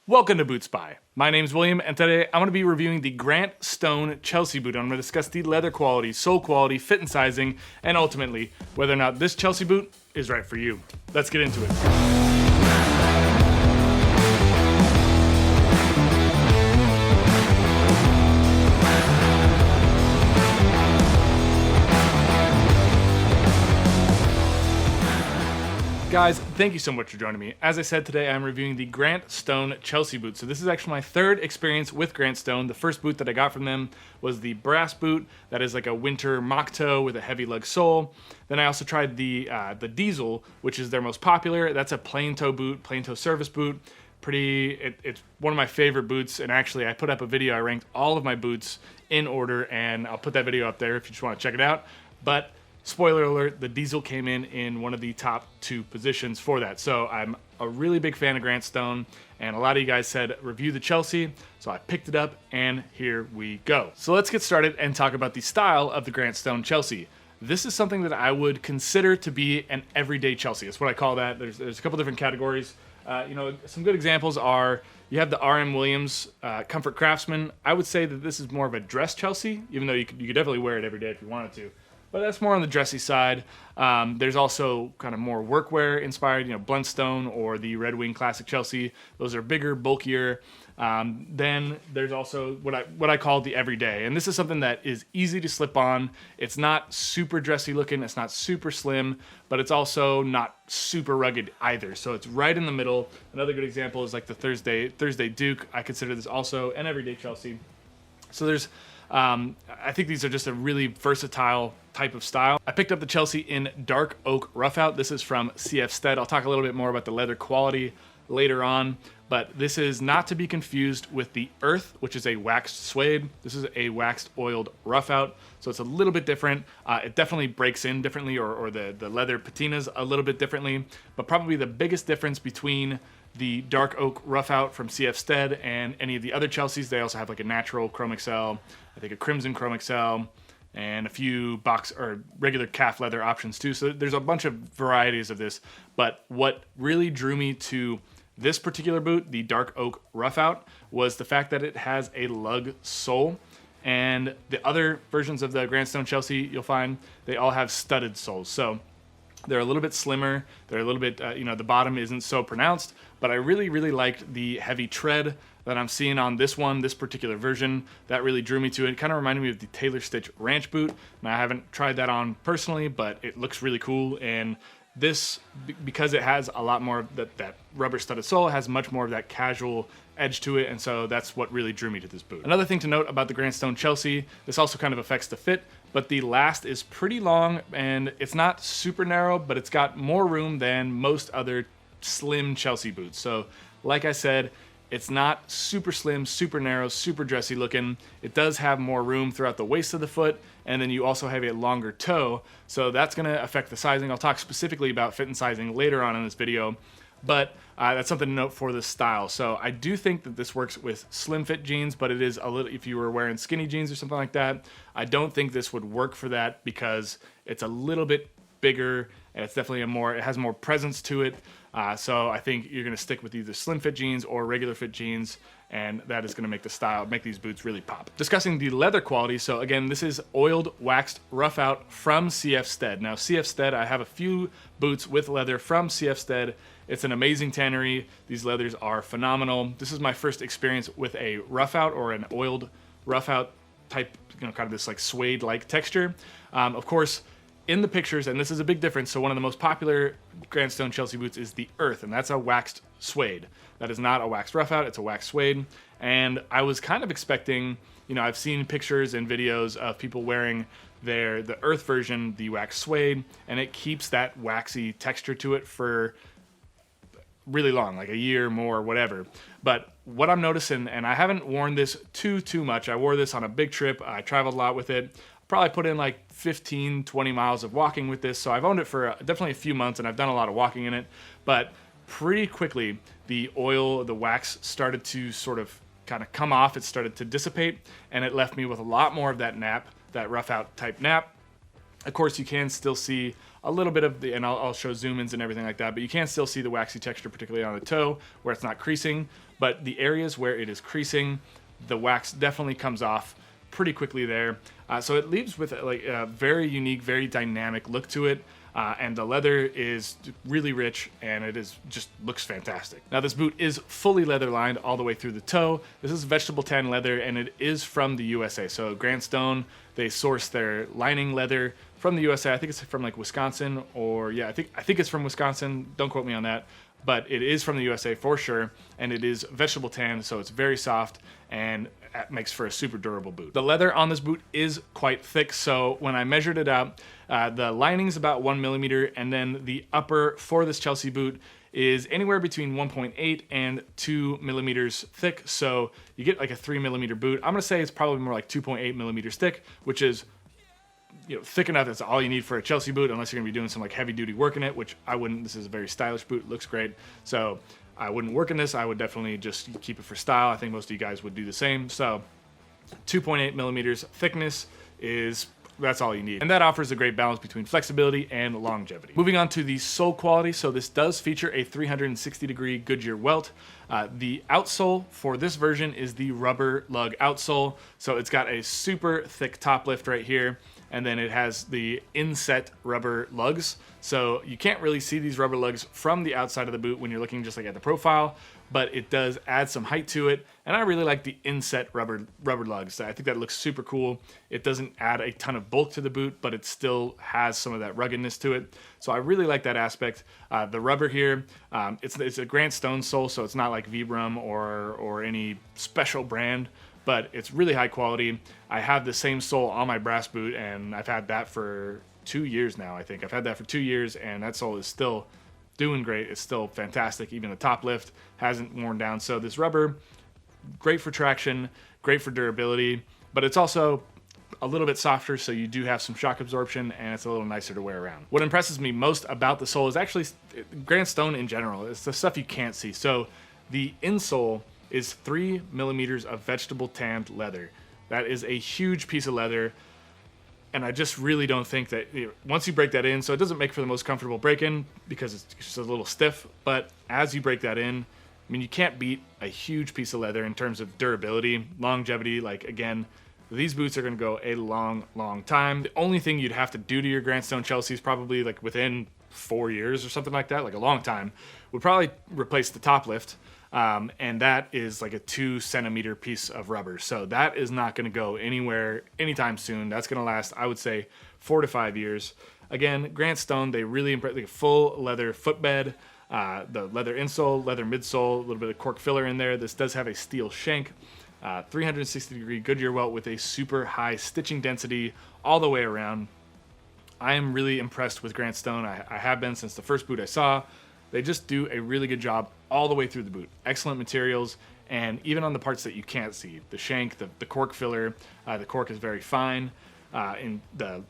Welcome to BootSpy. My name's William, and today I'm going to be reviewing the Grant Stone Chelsea boot. I'm going to discuss the leather quality, sole quality, fit and sizing, and ultimately whether or not this Chelsea boot is right for you. Let's get into it. Guys, thank you so much for joining me. As I said, today I'm reviewing the Grant Stone Chelsea boot. So this is actually my third experience with Grant Stone. The first boot that I got from them was the brass boot that is like a winter mock toe with a heavy lug sole. Then I also tried the diesel, which is their most popular. That's a plain toe boot, plain toe service boot. It's one of my favorite boots, and actually I put up a video. I ranked all of my boots in order, and I'll put that video up there if you just want to check it out. But spoiler alert, the diesel came in one of the top 2 positions for that. So I'm a really big fan of Grant Stone, and a lot of you guys said review the Chelsea, so I picked it up, and here we go. So let's get started and talk about the style of the Grant Stone Chelsea. This is something that I would consider to be an everyday Chelsea. That's what I call that. There's a couple different categories. Some good examples are, you have the R.M. Williams Comfort Craftsman. I would say that this is more of a dress Chelsea, even though you could definitely wear it every day if you wanted to. But that's more on the dressy side. There's also kind of more workwear inspired, Bluntstone or the Red Wing Classic Chelsea. Those are bigger, bulkier. Then there's also what I call the everyday. And this is something that is easy to slip on. It's not super dressy looking. It's not super slim, but it's also not super rugged either. So it's right in the middle. Another good example is like the Thursday Duke. I consider this also an everyday Chelsea. So there's I think these are just a really versatile type of style. I picked up the Chelsea in dark oak roughout. This is from CF Stead. I'll talk a little bit more about the leather quality later on, but this is not to be confused with the Earth, which is a waxed suede. This is a waxed oiled roughout, so it's a little bit different. It definitely breaks in differently, or the leather patinas a little bit differently, but probably the biggest difference between the dark oak roughout from CF Stead and any of the other Chelseas, they also have like a natural Chrome Excel, I think a crimson Chrome Excel, and a few box or regular calf leather options too. So there's a bunch of varieties of this, but what really drew me to this particular boot, the dark oak roughout, was the fact that it has a lug sole. And the other versions of the Grant Stone Chelsea, you'll find they all have studded soles. So they're a little bit slimmer. They're a little bit, the bottom isn't so pronounced, but I really, really liked the heavy tread that I'm seeing on this particular version. That really drew me to it. It kind of reminded me of the Taylor Stitch Ranch boot. Now, I haven't tried that on personally, but it looks really cool. And this, because it has a lot more of that rubber studded sole, has much more of that casual edge to it, and so that's what really drew me to this boot. Another thing to note about the Grant Stone Chelsea, this also kind of affects the fit, but the last is pretty long, and it's not super narrow, but it's got more room than most other slim Chelsea boots. So like I said, it's not super slim, super narrow, super dressy looking. It does have more room throughout the waist of the foot, and then you also have a longer toe, so that's going to affect the sizing. I'll talk specifically about fit and sizing later on in this video, but that's something to note for this style. So I do think that this works with slim fit jeans, but it is a little, if you were wearing skinny jeans or something like that, I don't think this would work for that because it's a little bit bigger, and it's definitely it has more presence to it. So I think you're going to stick with either slim fit jeans or regular fit jeans, and that is going to make these boots really pop. Discussing the leather quality, so again, this is oiled waxed roughout from CF Stead. Now, CF Stead, I have a few boots with leather from CF Stead. It's an amazing tannery. These leathers are phenomenal. This is my first experience with a roughout or an oiled roughout type, kind of this like suede-like texture. Of course, in the pictures, and this is a big difference, so one of the most popular Grant Stone Chelsea boots is the Earth, and that's a waxed suede. That is not a waxed roughout, it's a waxed suede. And I was kind of expecting, I've seen pictures and videos of people wearing the Earth version, the waxed suede, and it keeps that waxy texture to it for really long, like a year more, whatever. But what I'm noticing, and I haven't worn this too much, I wore this on a big trip, I traveled a lot with it, probably put in like 15, 20 miles of walking with this, so I've owned it for definitely a few months, and I've done a lot of walking in it, but pretty quickly, the wax started to sort of kind of come off, it started to dissipate, and it left me with a lot more of that nap, that rough out type nap. Of course, you can still see a little bit of the, and I'll show zoom-ins and everything like that, but you can still see the waxy texture, particularly on the toe where it's not creasing. But the areas where it is creasing, the wax definitely comes off pretty quickly there. So it leaves with like a very unique, very dynamic look to it. And the leather is really rich, and it is just looks fantastic. Now this boot is fully leather lined all the way through the toe. This is vegetable tan leather, and it is from the USA. So Grant Stone, they source their lining leather from the USA. I think it's from like Wisconsin, or yeah, I think it's from Wisconsin. Don't quote me on that. But it is from the USA for sure, and it is vegetable tan, so it's very soft and makes for a super durable boot. The leather on this boot is quite thick, so when I measured it out, the lining's about 1 millimeter, and then the upper for this Chelsea boot is anywhere between 1.8 and 2 millimeters thick, so you get like a 3 millimeter boot. I'm gonna say it's probably more like 2.8 millimeters thick, which is thick enough. That's all you need for a Chelsea boot, unless you're gonna be doing some like heavy duty work in it, which I wouldn't. This is a very stylish boot, looks great. So I wouldn't work in this. I would definitely just keep it for style. I think most of you guys would do the same. So 2.8 millimeters thickness that's all you need. And that offers a great balance between flexibility and longevity. Moving on to the sole quality. So this does feature a 360-degree Goodyear welt. The outsole for this version is the rubber lug outsole. So it's got a super thick top lift right here, and then it has the inset rubber lugs. So you can't really see these rubber lugs from the outside of the boot when you're looking just like at the profile, but it does add some height to it. And I really like the inset rubber lugs. I think that looks super cool. It doesn't add a ton of bulk to the boot, but it still has some of that ruggedness to it. So I really like that aspect. The rubber here, it's a Grant Stone sole, so it's not like Vibram or any special brand, but it's really high quality. I have the same sole on my brass boot, and I've had that for 2 years now, I think. I've had that for 2 years, and that sole is still doing great. It's still fantastic. Even the top lift hasn't worn down. So this rubber, great for traction, great for durability, but it's also a little bit softer, so you do have some shock absorption, and it's a little nicer to wear around. What impresses me most about the sole is actually Grant Stone in general. It's the stuff you can't see. So the insole is 3 millimeters of vegetable tanned leather. That is a huge piece of leather, and I just really don't think that once you break that in, so it doesn't make for the most comfortable break-in because it's just a little stiff, but as you break that in, I mean, you can't beat a huge piece of leather in terms of durability, longevity. Like, again, these boots are going to go a long, long time. The only thing you'd have to do to your Grant Stone Chelsea is probably like within 4 years or something like that, like a long time, would probably replace the top lift. And that is like a 2 centimeter piece of rubber. So that is not going to go anywhere anytime soon. That's going to last, I would say, 4 to 5 years. Again, Grant Stone, they really impress, like a full leather footbed, the leather insole, leather midsole, a little bit of cork filler in there. This does have a steel shank, 360-degree Goodyear welt with a super high stitching density all the way around. I am really impressed with Grant Stone. I have been since the first boot I saw. They just do a really good job all the way through the boot. Excellent materials, and even on the parts that you can't see, the shank, the cork filler, the cork is very fine. In the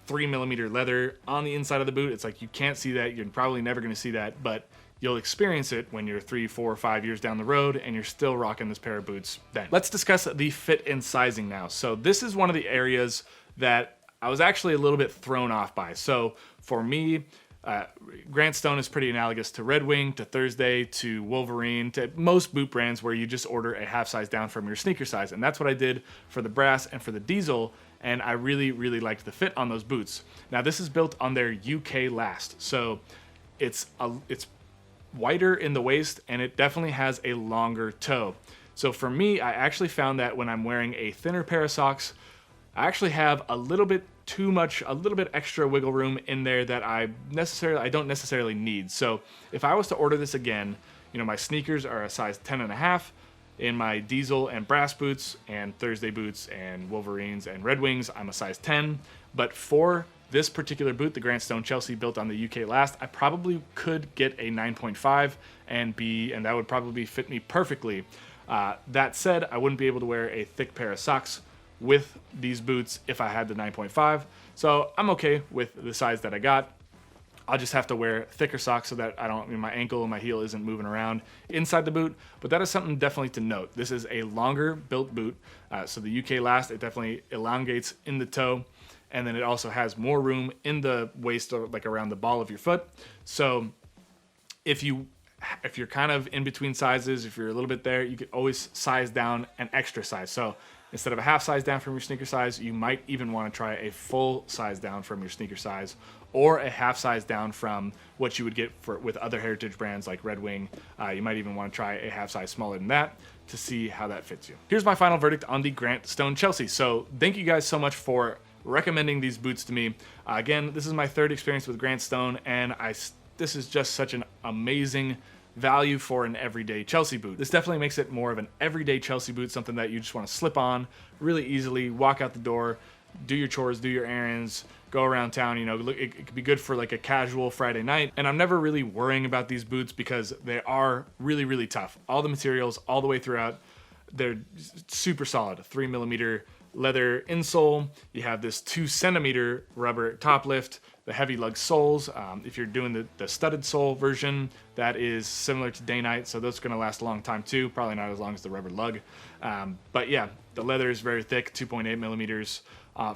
3 millimeter leather on the inside of the boot, it's like you can't see that. You're probably never going to see that, but you'll experience it when you're 3, 4, 5 years down the road and you're still rocking this pair of boots then. Let's discuss the fit and sizing now. So this is one of the areas that I was actually a little bit thrown off by. So for me, Grant Stone is pretty analogous to Red Wing, to Thursday, to Wolverine, to most boot brands where you just order a half size down from your sneaker size. And that's what I did for the brass and for the diesel. And I really, really liked the fit on those boots. Now this is built on their UK last. So it's wider in the waist, and it definitely has a longer toe. So for me, I actually found that when I'm wearing a thinner pair of socks, I actually have a little bit too much, a little bit extra wiggle room in there that I don't necessarily need. So if I was to order this again, my sneakers are a size 10.5. In my diesel and brass boots and Thursday boots and Wolverines and Red Wings, I'm a size 10. But for this particular boot, the Grant Stone Chelsea built on the UK last, I probably could get a 9.5 and that would probably fit me perfectly. That said, I wouldn't be able to wear a thick pair of socks with these boots if I had the 9.5. So I'm okay with the size that I got. I'll just have to wear thicker socks so that my ankle and my heel isn't moving around inside the boot. But that is something definitely to note. This is a longer built boot. So the UK last, it definitely elongates in the toe. and then it also has more room in the waist, or like around the ball of your foot. So if you're kind of in between sizes, if you're a little bit there, you could always size down an extra size. So instead of a half size down from your sneaker size, you might even want to try a full size down from your sneaker size, or a half size down from what you would get with other heritage brands like Red Wing. You might even want to try a half size smaller than that to see how that fits you. Here's my final verdict on the Grant Stone Chelsea. So thank you guys so much for recommending these boots to me. Again, this is my third experience with Grant Stone, and this is just such an amazing value for an everyday Chelsea boot. This definitely makes it more of an everyday Chelsea boot, something that you just want to slip on really easily, walk out the door, do your chores, do your errands, go around town. You know, it could be good for like a casual Friday night. And I'm never really worrying about these boots because they are really, really tough. All the materials all the way throughout, they're super solid. 3mm leather insole. You have this 2cm rubber top lift, the heavy lug soles. If you're doing the studded sole version, that is similar to Day Night, so those are gonna last a long time too. Probably not as long as the rubber lug. But yeah, the leather is very thick, 2.8mm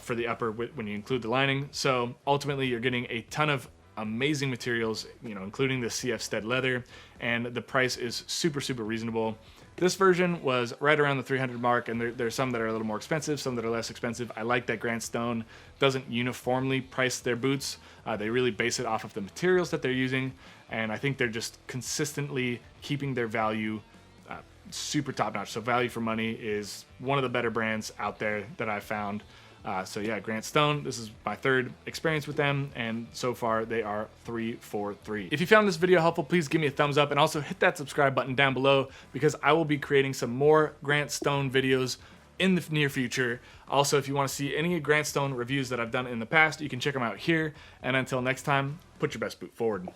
for the upper when you include the lining. So ultimately you're getting a ton of amazing materials, you know, including the CF Stead leather, and the price is super, super reasonable. This version was right around the 300 mark, and there's some that are a little more expensive, some that are less expensive. I like that Grant Stone doesn't uniformly price their boots. They really base it off of the materials that they're using, and I think they're just consistently keeping their value super top notch. So value for money is one of the better brands out there that I've found. So yeah, Grant Stone, this is my third experience with them, and so far they are 3 for 3. If you found this video helpful, please give me a thumbs up, and also hit that subscribe button down below, because I will be creating some more Grant Stone videos in the near future. Also, if you want to see any Grant Stone reviews that I've done in the past, you can check them out here. And until next time, put your best boot forward.